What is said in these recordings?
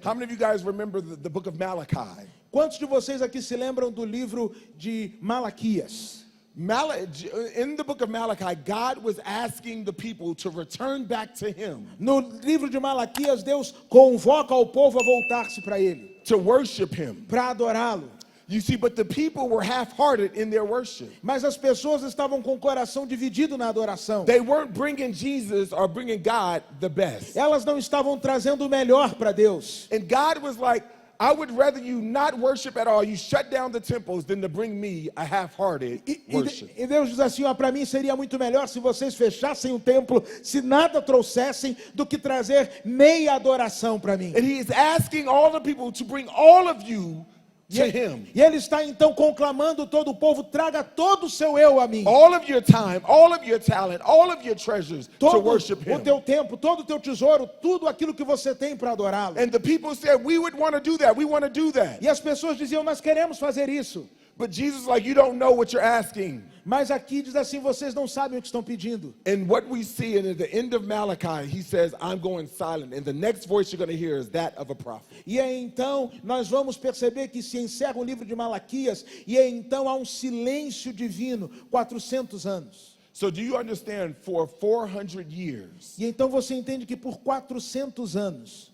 How many of you guys remember the book of Malachi? Quantos de vocês aqui se lembram do livro de Malaquias? In the book of Malachi, God was asking the people to return back to him, No livro de Malaquias, Deus convoca o povo a voltar-se para ele, to worship him. para adorá-lo. You see, but the people were half-hearted in their worship. Mas as pessoas estavam com o coração dividido na adoração. They weren't bringing Jesus or bringing God the best. Elas não estavam trazendo o melhor para Deus. And God was like, I would rather you not worship at all. You shut down the temples than to bring me a half-hearted worship. E Deus diz assim, para mim seria muito melhor se vocês fechassem o templo, se nada trouxessem, do que trazer meia adoração para mim. And he is asking all the people to bring all of you to him. E ele está então conclamando todo o povo, traga todo o seu eu a mim. All of your time, all of your talent, all of your treasures to Todo worship o him. teu tempo, todo o teu tesouro, tudo aquilo que você tem para adorá-lo. And the people said, we would want to do that. We want to do that. E as pessoas diziam, nós queremos fazer isso. But Jesus is like, you don't know what you're asking. Mas aqui diz assim, vocês não sabem o que estão pedindo. And what we see, and at the end of Malachi, he says, I'm going silent. And the next voice you're going to hear is that of a prophet. E aí, então, nós vamos perceber que se encerra o livro de Malaquias, e aí, então, há um silêncio divino, 400 anos. So do you understand, for 400 years, E então você entende que por 400 anos,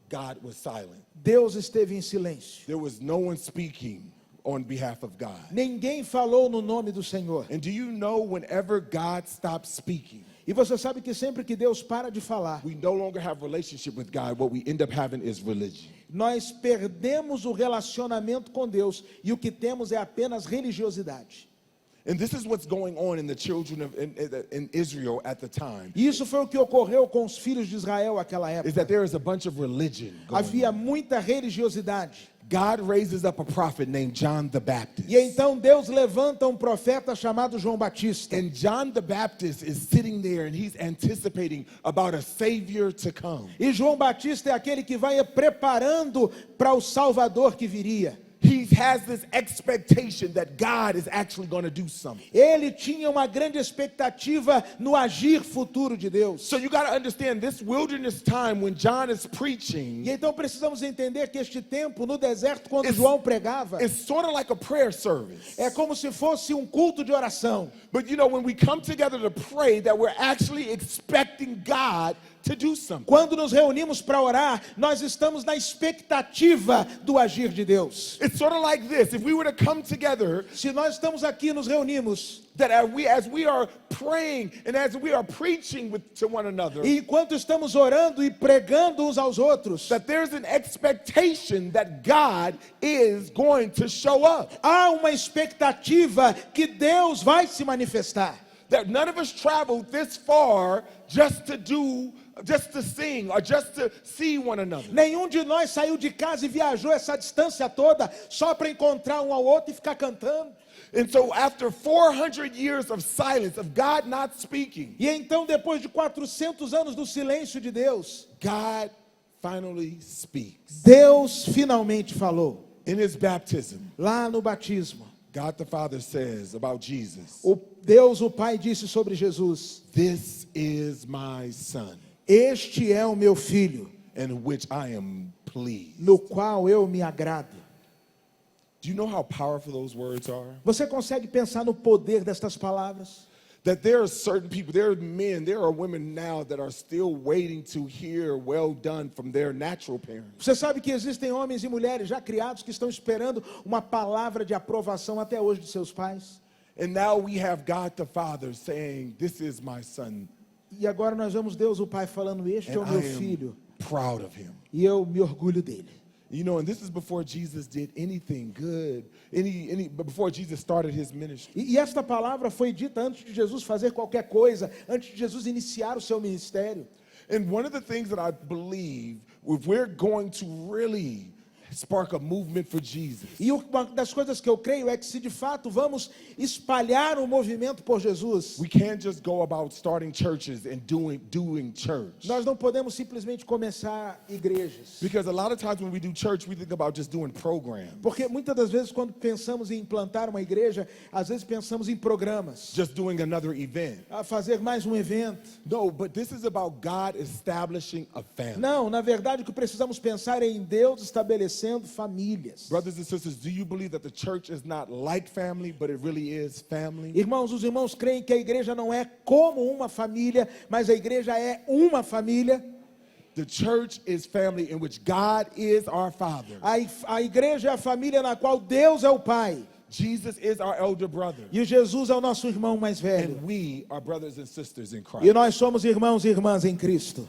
God was silent. Deus esteve em silêncio. There was no one speaking on behalf of God. Ninguém falou no nome do Senhor. And do you know, whenever God stops speaking, E você sabe que sempre que Deus para de falar, we no longer have relationship with God. What we end up having is religion. nós perdemos o relacionamento com Deus, e o que temos é apenas religiosidade. And this is what's going on in the children of in Israel at the time. E isso foi o que ocorreu com os filhos de Israel naquela Is época. that there is a bunch of religion going Havia on. muita religiosidade. God raises up a prophet named John the Baptist. E então Deus levanta um profeta chamado João Batista. And John the Baptist is sitting there and he's anticipating about a savior to come. E João Batista é aquele que vai preparando para o Salvador que viria. He has this expectation that God is actually going to do something. Ele tinha uma grande expectativa no agir futuro de Deus. So you got to understand this wilderness time when John is preaching, E então precisamos entender que este tempo no deserto, quando It's- João pregava, it's sort of like a prayer service. é como se fosse um culto de oração. But you know, when we come together to pray, that we're actually expecting God to do something. Quando nos reunimos para orar, nós estamos na expectativa do agir de Deus. It's sort of like this. If we were to come together, Se nós estamos aqui, nos reunimos, that as we are praying and as we are preaching to one another, e enquanto estamos orando e pregando uns aos outros, that there's an expectation that God is going to show up. há uma expectativa que Deus vai se manifestar. That none of us traveled this far just to sing or just to see one another. Nenhum de nós saiu de casa e viajou essa distância toda só para encontrar um ao outro e ficar cantando. And so after 400 years of silence, of God not speaking, E então, depois de 400 anos do silêncio de Deus, God finally speaks. Deus finalmente falou. In his baptism, Lá no batismo, God the Father says about Jesus, Deus, o Pai, disse sobre Jesus: "This is my son, este é o meu filho, in which I am pleased." no qual eu me agrado. Do you know how powerful those words are? Você consegue pensar no poder destas palavras? That there are certain people, there are men, there are women now that are still waiting to hear well done from their natural parents. Você sabe que existem homens e mulheres já criados que estão esperando uma palavra de aprovação até hoje de seus pais? And now we have God the Father saying, "This is my son, E agora nós vemos Deus, o Pai, falando: este é and o meu I filho, am proud of him." e eu me orgulho dele. You know, and this is before Jesus did anything good, before Jesus started his ministry. E esta palavra foi dita antes de Jesus fazer qualquer coisa, antes de Jesus iniciar o seu ministério. And one of the things that I believe, if we're going to really spark a movement for Jesus. E uma das coisas que eu creio é que se de fato vamos espalhar o movimento por Jesus, We can't just go about starting churches and doing church. nós não podemos simplesmente começar igrejas. Because a lot of times when we do church, we think about just doing programs. Porque muitas das vezes quando pensamos em implantar uma igreja, às vezes pensamos em programas, Just doing another event. a fazer mais um evento. No, but this is about God establishing a family. Não, na verdade o que precisamos pensar é em Deus estabelecendo famílias. Brothers and sisters, do you believe that the church is not like family, but it really is family? Irmãos, os irmãos creem que a igreja não é como uma família, mas a igreja é uma família. The church is family in which God is our Father. A igreja é a família na qual Deus é o Pai. Jesus is our elder brother. E Jesus é o nosso irmão mais velho. And we are brothers and sisters in E Christ. nós somos irmãos e irmãs em Cristo.